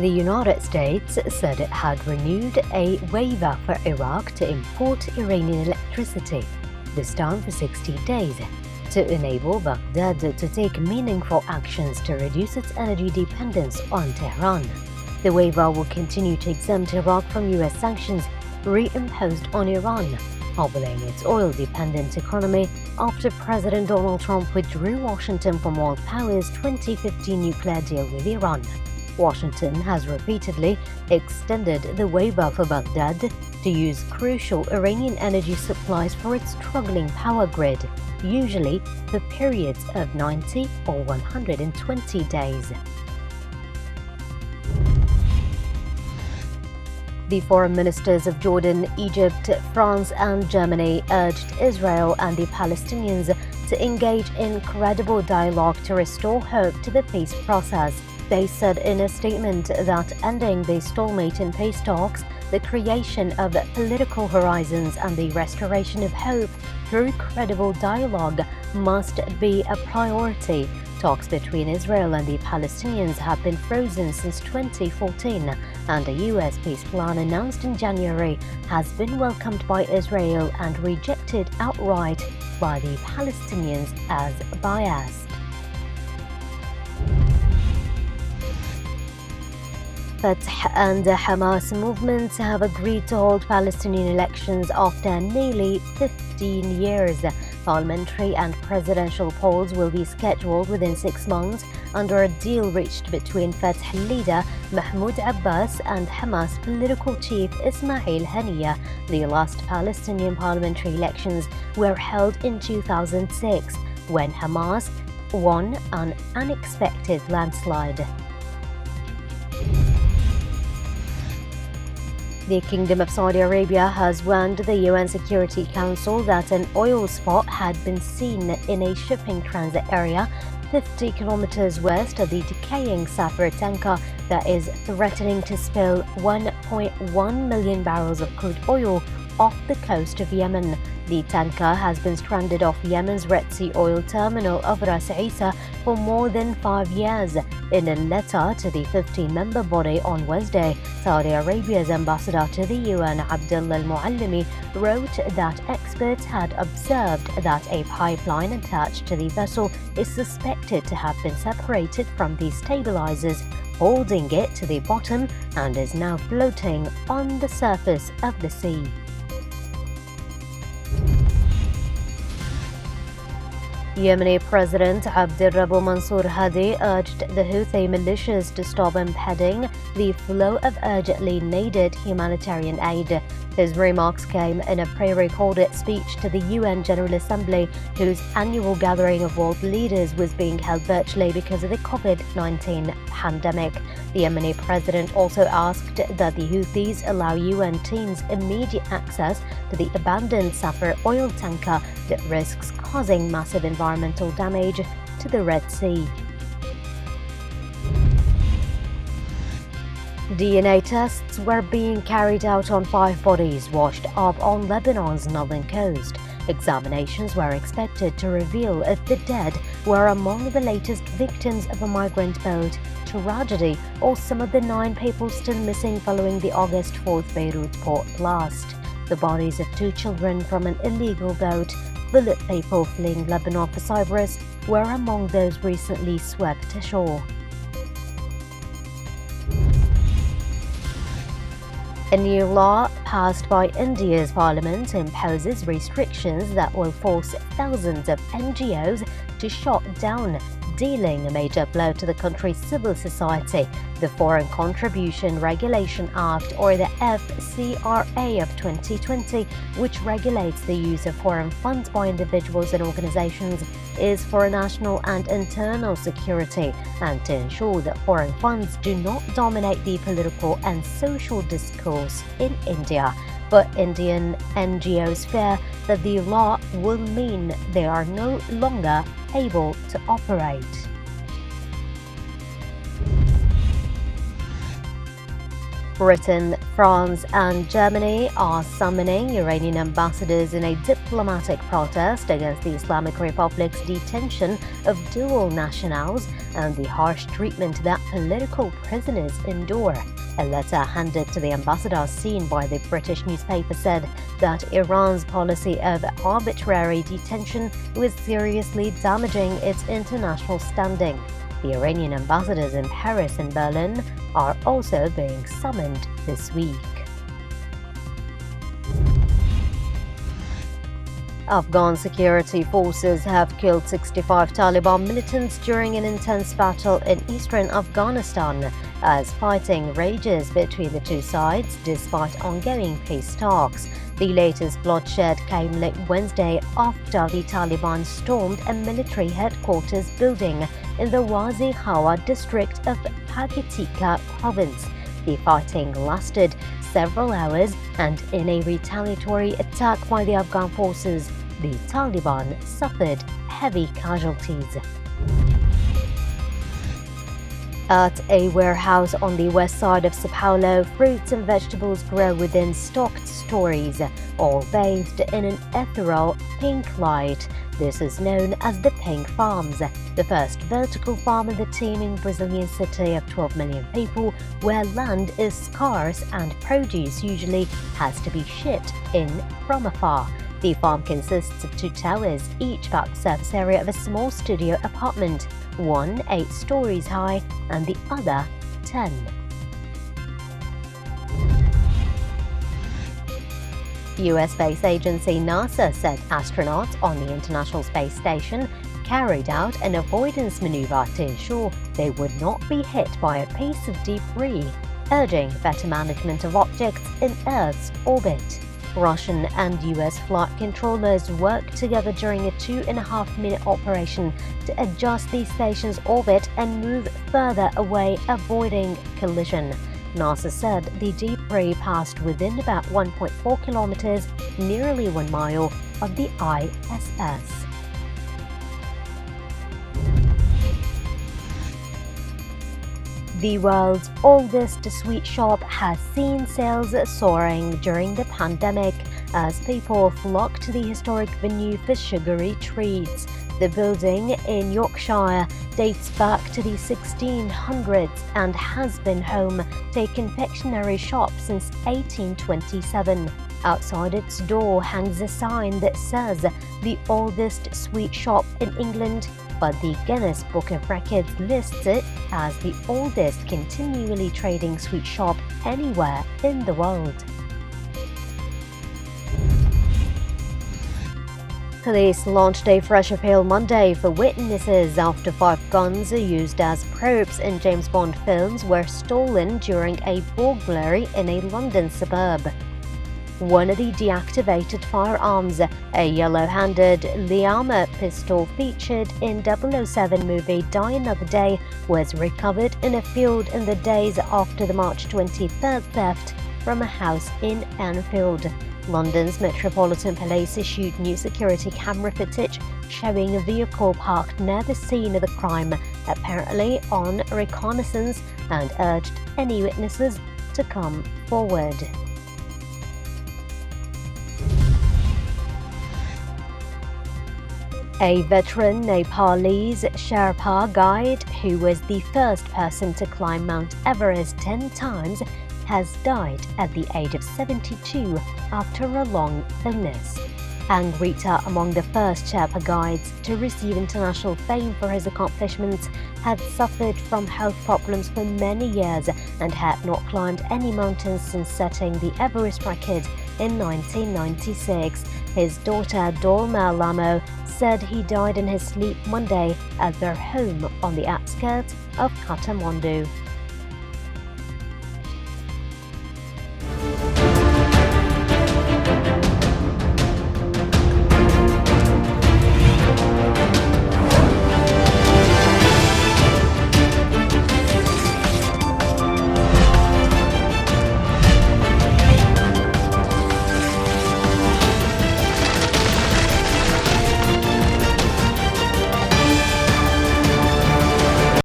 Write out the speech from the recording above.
The United States said it had renewed a waiver for Iraq to import Iranian electricity, this time for 60 days, to enable Baghdad to take meaningful actions to reduce its energy dependence on Tehran. The waiver will continue to exempt Iraq from U.S. sanctions reimposed on Iran, hobbling its oil-dependent economy after President Donald Trump withdrew Washington from World Power's 2015 nuclear deal with Iran. Washington has repeatedly extended the waiver for Baghdad to use crucial Iranian energy supplies for its struggling power grid, usually for periods of 90 or 120 days. The foreign ministers of Jordan, Egypt, France and Germany urged Israel and the Palestinians to engage in credible dialogue to restore hope to the peace process. They said in a statement that ending the stalemate in peace talks, the creation of political horizons and the restoration of hope through credible dialogue must be a priority. Talks between Israel and the Palestinians have been frozen since 2014, and a U.S. peace plan announced in January has been welcomed by Israel and rejected outright by the Palestinians as biased. Fatah and the Hamas movements have agreed to hold Palestinian elections after nearly 15 years. Parliamentary and presidential polls will be scheduled within 6 months under a deal reached between Fatah leader Mahmoud Abbas and Hamas political chief Ismail Haniyeh. The last Palestinian parliamentary elections were held in 2006, when Hamas won an unexpected landslide. The Kingdom of Saudi Arabia has warned the UN Security Council that an oil spot had been seen in a shipping transit area 50 kilometers west of the decaying Safir tanker that is threatening to spill 1.1 million barrels of crude oil off the coast of Yemen. The tanker has been stranded off Yemen's Red Sea oil terminal of Ras Isa for more than 5 years. In a letter to the 15-member body on Wednesday, Saudi Arabia's ambassador to the UN, Abdullah al-Muallimi, wrote that experts had observed that a pipeline attached to the vessel is suspected to have been separated from the stabilizers holding it to the bottom and is now floating on the surface of the sea. Yemeni President Abdirrabbu Mansour Hadi urged the Houthi militias to stop impeding the flow of urgently needed humanitarian aid. His remarks came in a pre-recorded speech to the UN General Assembly, whose annual gathering of world leaders was being held virtually because of the COVID-19 pandemic. The Yemeni president also asked that the Houthis allow UN teams immediate access to the abandoned Safir oil tanker that risks causing massive environmental damage to the Red Sea. DNA tests were being carried out on 5 bodies washed up on Lebanon's northern coast. Examinations were expected to reveal if the dead were among the latest victims of a migrant boat tragedy or some of the 9 people still missing following the August 4th Beirut port blast. The bodies of 2 children from an illegal boat full of people fleeing Lebanon for Cyprus were among those recently swept ashore. A new law passed by India's parliament imposes restrictions that will force thousands of NGOs to shut down, dealing a major blow to the country's civil society. The Foreign Contribution Regulation Act, or the FCRA of 2020, which regulates the use of foreign funds by individuals and organizations, is for national and internal security and to ensure that foreign funds do not dominate the political and social discourse in India. But Indian NGOs fear that the law will mean they are no longer able to operate. Britain, France and Germany are summoning Iranian ambassadors in a diplomatic protest against the Islamic Republic's detention of dual nationals and the harsh treatment that political prisoners endure. A letter handed to the ambassador seen by the British newspaper said that Iran's policy of arbitrary detention was seriously damaging its international standing. The Iranian ambassadors in Paris and Berlin are also being summoned this week. Afghan security forces have killed 65 Taliban militants during an intense battle in eastern Afghanistan as fighting rages between the two sides despite ongoing peace talks. The latest bloodshed came late Wednesday after the Taliban stormed a military headquarters building in the Wazi Hawa district of Paktika province. The fighting lasted several hours, and in a retaliatory attack by the Afghan forces, the Taliban suffered heavy casualties. At a warehouse on the west side of Sao Paulo, fruits and vegetables grow within stocked stories, all bathed in an ethereal pink light. This is known as the Pink Farms, the first vertical farm in the teeming Brazilian city of 12 million people, where land is scarce and produce usually has to be shipped in from afar. The farm consists of 2 towers, each about the surface area of a small studio apartment, one 8 stories high and the other 10. US space agency NASA said astronauts on the International Space Station carried out an avoidance maneuver to ensure they would not be hit by a piece of debris, urging better management of objects in Earth's orbit. Russian and US flight controllers worked together during a 2.5-minute operation to adjust the station's orbit and move further away, avoiding collision. NASA said the debris passed within about 1.4 kilometers, nearly 1 mile, of the ISS. The world's oldest sweet shop has seen sales soaring during the pandemic as people flock to the historic venue for sugary treats. The building in Yorkshire dates back to the 1600s and has been home to a confectionery shop since 1827. Outside its door hangs a sign that says the oldest sweet shop in England, but the Guinness Book of Records lists it as the oldest continually trading sweet shop anywhere in the world. Police launched a fresh appeal Monday for witnesses after 5 guns used as probes in James Bond films were stolen during a burglary in a London suburb. One of the deactivated firearms, a yellow-handed Liama pistol featured in 007 movie Die Another Day, was recovered in a field in the days after the March 23rd theft from a house in Anfield. London's Metropolitan Police issued new security camera footage showing a vehicle parked near the scene of the crime, apparently on reconnaissance, and urged any witnesses to come forward. A veteran Nepalese Sherpa guide who was the first person to climb Mount Everest 10 times has died at the age of 72 after a long illness. Angrita, among the first Sherpa guides to receive international fame for his accomplishments, had suffered from health problems for many years and had not climbed any mountains since setting the Everest record in 1996. His daughter Dolma Lamo said he died in his sleep Monday at their home on the outskirts of Kathmandu.